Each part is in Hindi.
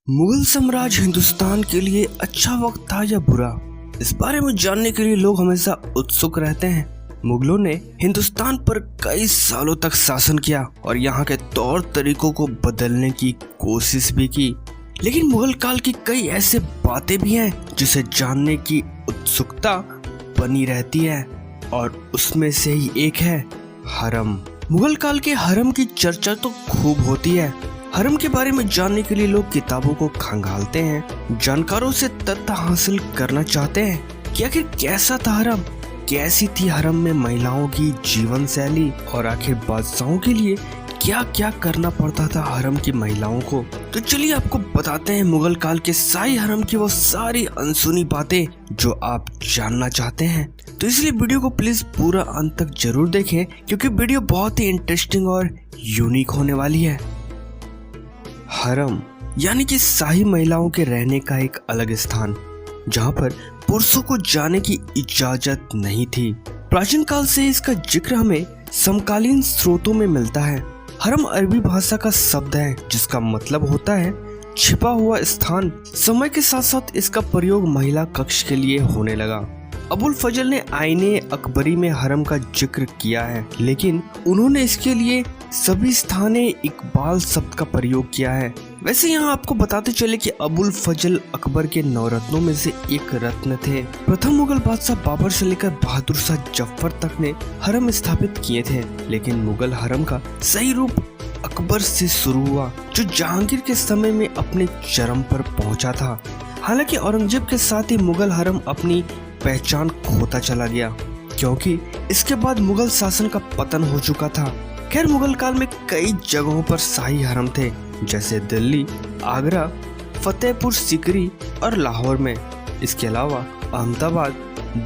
मुगल साम्राज्य हिंदुस्तान के लिए अच्छा वक्त था या बुरा, इस बारे में जानने के लिए लोग हमेशा उत्सुक रहते हैं। मुगलों ने हिंदुस्तान पर कई सालों तक शासन किया और यहाँ के तौर तरीकों को बदलने की कोशिश भी की, लेकिन मुगल काल की कई ऐसे बातें भी हैं जिसे जानने की उत्सुकता बनी रहती है, और उसमें से ही एक है हरम। मुगल काल के हरम की चर्चा तो खूब होती है। हरम के बारे में जानने के लिए लोग किताबों को खंगालते हैं, जानकारों से तथ्य हासिल करना चाहते हैं कि आखिर कैसा था हरम, कैसी थी हरम में महिलाओं की जीवन शैली, और आखिर बादशाहों के लिए क्या क्या करना पड़ता था हरम की महिलाओं को। तो चलिए आपको बताते हैं मुगल काल के शाही हरम की वो सारी अनसुनी बातें जो आप जानना चाहते हैं। तो इसलिए वीडियो को प्लीज पूरा अंत तक जरूर देखें, क्योंकि वीडियो बहुत ही इंटरेस्टिंग और यूनिक होने वाली है। हरम यानी कि शाही महिलाओं के रहने का एक अलग स्थान, जहां पर पुरुषों को जाने की इजाजत नहीं थी। प्राचीन काल से इसका जिक्र हमें समकालीन स्रोतों में मिलता है। हरम अरबी भाषा का शब्द है जिसका मतलब होता है छिपा हुआ स्थान। समय के साथ साथ इसका प्रयोग महिला कक्ष के लिए होने लगा। अबुल फजल ने आईने अकबरी में हरम का जिक्र किया है, लेकिन उन्होंने इसके लिए सभी स्थाने इकबाल शब्द का प्रयोग किया है। वैसे यहाँ आपको बताते चले कि अबुल फजल अकबर के 9 रत्नों में से एक रत्न थे। प्रथम मुगल बादशाह बाबर से लेकर बहादुर शाह जफर तक ने हरम स्थापित किए थे, लेकिन मुगल हरम का सही रूप अकबर से शुरू हुआ, जो जहांगीर के समय में अपने चरम पर पहुंचा था। हालांकि औरंगजेब के साथ ही मुगल हरम अपनी पहचान खोता चला गया, क्योंकि इसके बाद मुगल शासन का पतन हो चुका था। खैर, मुगल काल में कई जगहों पर शाही हरम थे, जैसे दिल्ली, आगरा, फतेहपुर सीकरी और लाहौर में। इसके अलावा अहमदाबाद,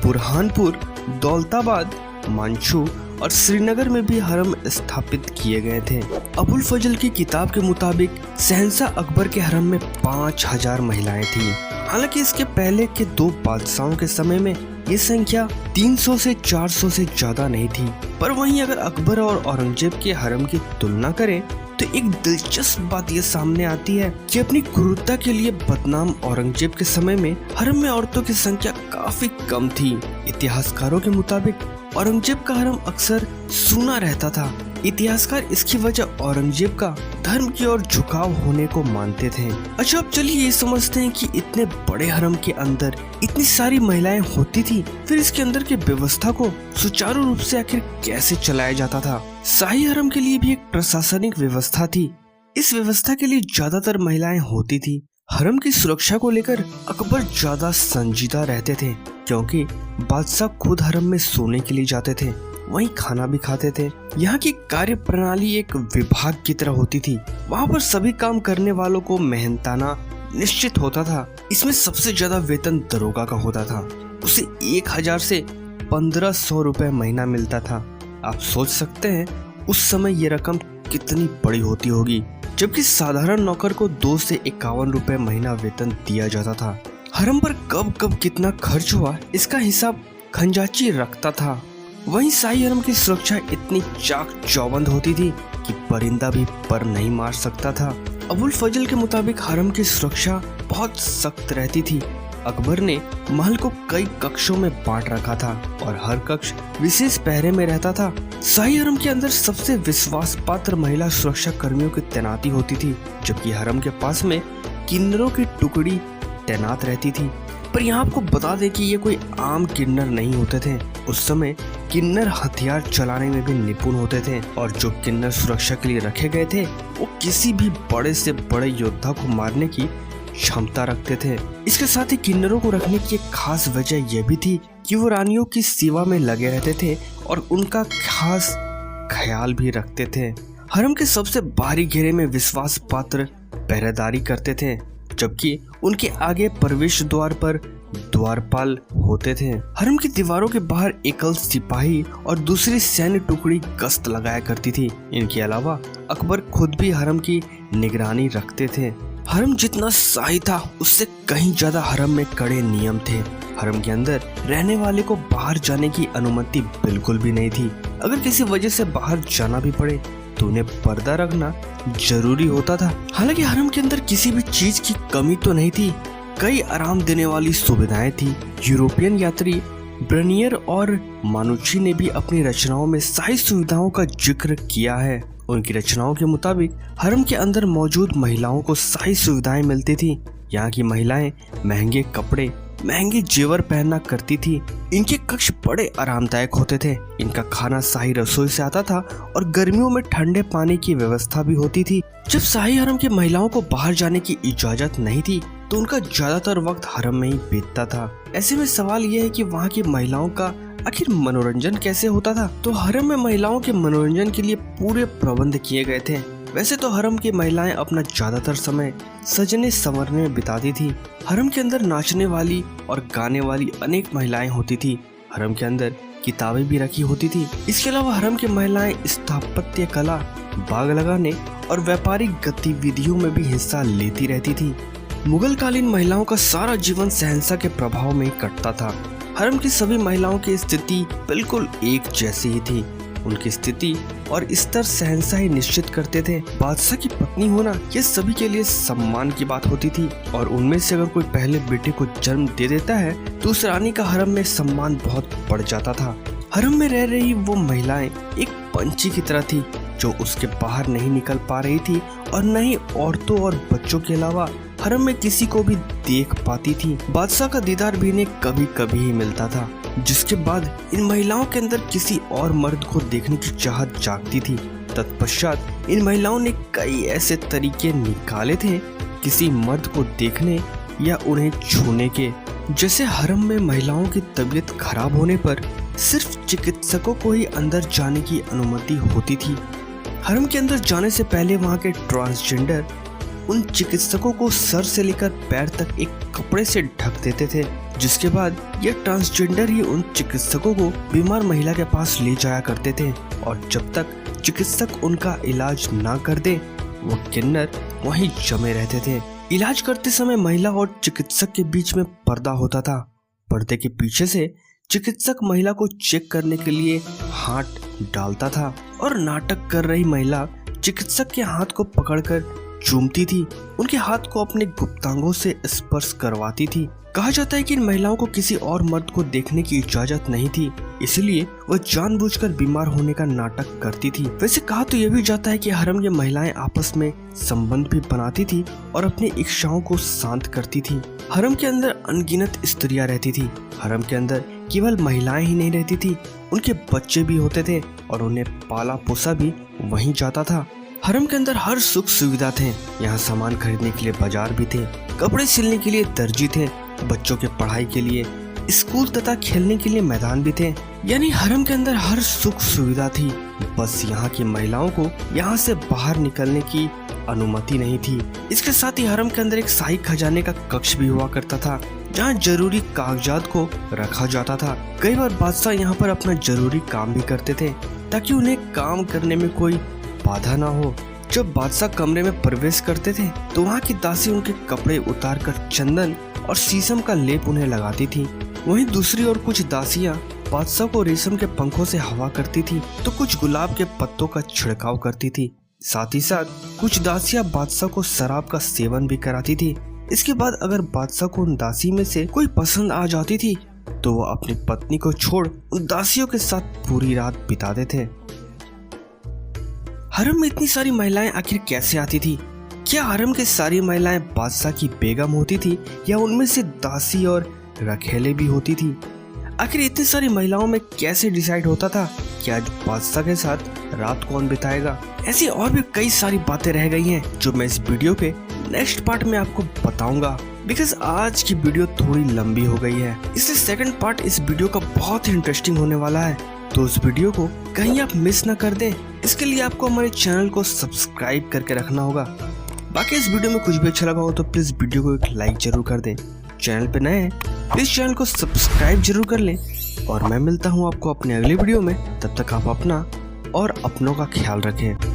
बुरहानपुर, दौलताबाद, मंचू और श्रीनगर में भी हरम स्थापित किए गए थे। अबुल फजल की किताब के मुताबिक शहंशाह अकबर के हरम में 5000 महिलाएं थी। हालांकि इसके पहले के 2 बादशाहों के समय में ये संख्या 300 से 400 से ज्यादा नहीं थी। पर वहीं अगर अकबर और औरंगजेब के हरम की तुलना करें तो एक दिलचस्प बात ये सामने आती है कि अपनी क्रूरता के लिए बदनाम औरंगजेब के समय में हरम में औरतों की संख्या काफी कम थी। इतिहासकारों के मुताबिक औरंगजेब का हरम अक्सर सूना रहता था। इतिहासकार इसकी वजह औरंगजेब का धर्म की ओर झुकाव होने को मानते थे। अच्छा, अब चलिए ये समझते हैं कि इतने बड़े हरम के अंदर इतनी सारी महिलाएं होती थी, फिर इसके अंदर की व्यवस्था को सुचारू रूप से आखिर कैसे चलाया जाता था। शाही हरम के लिए भी एक प्रशासनिक व्यवस्था थी। इस व्यवस्था के लिए ज्यादातर महिलाएं होती थी। हरम की सुरक्षा को लेकर अकबर ज्यादा संजीदा रहते थे, क्योंकि बादशाह खुद हरम में सोने के लिए जाते थे, वहीं खाना भी खाते थे। यहाँ की कार्य प्रणाली एक विभाग की तरह होती थी। वहाँ पर सभी काम करने वालों को मेहनताना निश्चित होता था। इसमें सबसे ज्यादा वेतन दरोगा का होता था। उसे 1000 से 1500 रुपए महीना मिलता था। आप सोच सकते हैं उस समय ये रकम कितनी बड़ी होती होगी, जबकि साधारण नौकर को 2 से 51 रुपए महीना वेतन दिया जाता था। हरम पर कब कब कितना खर्च हुआ, इसका हिसाब खजांची रखता था। वहीं शाही हरम की सुरक्षा इतनी चाक चौबंद होती थी कि परिंदा भी पर नहीं मार सकता था। अबुल फजल के मुताबिक हरम की सुरक्षा बहुत सख्त रहती थी। अकबर ने महल को कई कक्षों में बांट रखा था और हर कक्ष विशेष पहरे में रहता था। शाही हरम के अंदर सबसे विश्वास पात्र महिला सुरक्षा कर्मियों की तैनाती होती थी, जबकि हरम के पास में किन्नरों की टुकड़ी तैनात रहती थी। पर यहाँ आपको बता दें कि ये कोई आम किन्नर नहीं होते थे। उस समय किन्नर हथियार चलाने में भी निपुण होते थे, और जो किन्नर सुरक्षा के लिए रखे गए थे वो किसी भी बड़े से बड़े योद्धा को मारने की क्षमता रखते थे। इसके साथ ही किन्नरों को रखने की एक खास वजह यह भी थी कि वो रानियों की सेवा में लगे रहते थे और उनका खास ख्याल भी रखते थे। हरम के सबसे बाहरी घेरे में विश्वास पात्र पहरेदारी करते थे, जबकि उनके आगे प्रवेश द्वार पर द्वारपाल होते थे। हरम की दीवारों के बाहर एकल सिपाही और दूसरी सैन्य टुकड़ी गश्त लगाया करती थी। इनके अलावा अकबर खुद भी हरम की निगरानी रखते थे। हरम जितना शाही था उससे कहीं ज्यादा हरम में कड़े नियम थे। हरम के अंदर रहने वाले को बाहर जाने की अनुमति बिल्कुल भी नहीं थी। अगर किसी वजह से बाहर जाना भी पड़े तो उन्हें पर्दा रखना जरूरी होता था। हालांकि हरम के अंदर किसी भी चीज की कमी तो नहीं थी, कई आराम देने वाली सुविधाएं थी। यूरोपियन यात्री ब्रनियर और मानुची ने भी अपनी रचनाओं में शाही सुविधाओं का जिक्र किया है। उनकी रचनाओं के मुताबिक हरम के अंदर मौजूद महिलाओं को शाही सुविधाएं मिलती थी। यहाँ की महिलाएं महंगे कपड़े, महंगे जेवर पहनना करती थी। इनके कक्ष बड़े आरामदायक होते थे। इनका खाना शाही रसोई से आता था और गर्मियों में ठंडे पानी की व्यवस्था भी होती थी। जब शाही हरम की महिलाओं को बाहर जाने की इजाजत नहीं थी तो उनका ज्यादातर वक्त हरम में ही बीतता था। ऐसे में सवाल यह है कि वहाँ की महिलाओं का आखिर मनोरंजन कैसे होता था? तो हरम में महिलाओं के मनोरंजन के लिए पूरे प्रबंध किए गए थे। वैसे तो हरम की महिलाएं अपना ज्यादातर समय सजने संवरने में बिताती थी। हरम के अंदर नाचने वाली और गाने वाली अनेक महिलाएं होती थी। हरम के अंदर किताबें भी रखी होती थी। इसके अलावा हरम की महिलाएं स्थापत्य कला, बाग लगाने और व्यापारिक गतिविधियों में भी हिस्सा लेती रहती थी। मुगल कालीन महिलाओं का सारा जीवन शहंशाह के प्रभाव में कटता था। हरम की सभी महिलाओं की स्थिति बिल्कुल एक जैसी ही थी। उनकी स्थिति और स्तर शहंशाह ही निश्चित करते थे। बादशाह की पत्नी होना यह सभी के लिए सम्मान की बात होती थी और उनमें से अगर कोई पहले बेटे को जन्म दे देता है तो उस रानी का हरम में सम्मान बहुत बढ़ जाता था। हरम में रह रही वो महिलाएं एक पंछी की तरह थी जो उसके बाहर नहीं निकल पा रही थी और न ही औरतों और बच्चों के अलावा हरम में किसी को भी देख पाती थी। बादशाह का दीदार भी इन्हें कभी कभी ही मिलता था, जिसके बाद इन महिलाओं के अंदर किसी और मर्द को देखने की चाहत जागती थी। तत्पश्चात इन महिलाओं ने कई ऐसे तरीके निकाले थे किसी मर्द को देखने या उन्हें छूने के। जैसे हरम में महिलाओं की तबीयत खराब होने पर सिर्फ चिकित्सकों को ही अंदर जाने की अनुमति होती थी। हरम के अंदर जाने से पहले वहाँ के ट्रांसजेंडर उन चिकित्सकों को सर से लेकर पैर तक एक कपड़े से ढक देते थे, जिसके बाद यह ट्रांसजेंडर ही उन चिकित्सकों को बीमार महिला के पास ले जाया करते थे और जब तक चिकित्सक उनका इलाज ना कर दे वो किन्नर वहीं जमे रहते थे। इलाज करते समय महिला और चिकित्सक के बीच में पर्दा होता था। पर्दे के पीछे से चिकित्सक महिला को चेक करने के लिए हाथ डालता था और नाटक कर रही महिला चिकित्सक के हाथ को पकड़कर चूमती थी, उनके हाथ को अपने गुप्तांगों से स्पर्श करवाती थी। कहा जाता है कि इन महिलाओं को किसी और मर्द को देखने की इजाजत नहीं थी, इसलिए वह जानबूझकर बीमार होने का नाटक करती थी। वैसे कहा तो यह भी जाता है कि हरम की महिलाएं आपस में संबंध भी बनाती थी और अपनी इच्छाओं को शांत करती थी। हरम के अंदर अनगिनत स्त्रियां रहती थी। हरम के अंदर केवल महिलाएं ही नहीं रहती थी, उनके बच्चे भी होते थे और उन्हें पाला पोसा भी वहीं जाता था। हरम के अंदर हर सुख सुविधा थे। यहाँ सामान खरीदने के लिए बाजार भी थे, कपड़े सिलने के लिए दर्जी थे, बच्चों के पढ़ाई के लिए स्कूल तथा खेलने के लिए मैदान भी थे। यानी हरम के अंदर हर सुख सुविधा थी। बस यहाँ की महिलाओं को यहाँ से बाहर निकलने की अनुमति नहीं थी। इसके साथ ही हरम के अंदर एक शाही खजाने का कक्ष भी हुआ करता था जहाँ जरूरी कागजात को रखा जाता था। कई बार बादशाह यहाँ पर अपना जरूरी काम भी करते थे ताकि उन्हें काम करने में कोई बाधा ना हो। जब बादशाह कमरे में प्रवेश करते थे तो वहाँ की दासी उनके कपड़े उतारकर चंदन और शीशम का लेप उन्हें लगाती थी। वहीं दूसरी ओर कुछ दासियाँ बादशाह को रेशम के पंखों से हवा करती थी तो कुछ गुलाब के पत्तों का छिड़काव करती थी। साथ ही साथ कुछ दासियाँ बादशाह को शराब का सेवन भी कराती थी। इसके बाद अगर बादशाह को उन दासी में से कोई पसंद आ जाती थी तो वो अपनी पत्नी को छोड़ उन दासियों के साथ पूरी रात बिताते थे। हरम में इतनी सारी महिलाएं आखिर कैसे आती थी? क्या हरम की सारी महिलाएं बादशाह की बेगम होती थी या उनमें से दासी और रखेले भी होती थी? आखिर इतनी सारी महिलाओं में कैसे डिसाइड होता था कि आज बादशाह के साथ रात कौन बिताएगा? ऐसी और भी कई सारी बातें रह गई हैं जो मैं इस वीडियो के नेक्स्ट पार्ट में आपको बताऊंगा। बिकॉज आज की वीडियो थोड़ी लंबी हो गई है, इसलिए सेकंड पार्ट इस वीडियो का बहुत ही इंटरेस्टिंग होने वाला है। तो उस वीडियो को कहीं आप मिस ना कर दें, इसके लिए आपको हमारे चैनल को सब्सक्राइब करके रखना होगा। बाकी इस वीडियो में कुछ भी अच्छा लगा हो तो प्लीज वीडियो को एक लाइक जरूर कर दें। चैनल पे नए हैं प्लीज चैनल को सब्सक्राइब जरूर कर लें और मैं मिलता हूँ आपको अपने अगले वीडियो में। तब तक आप अपना और अपनों का ख्याल रखें।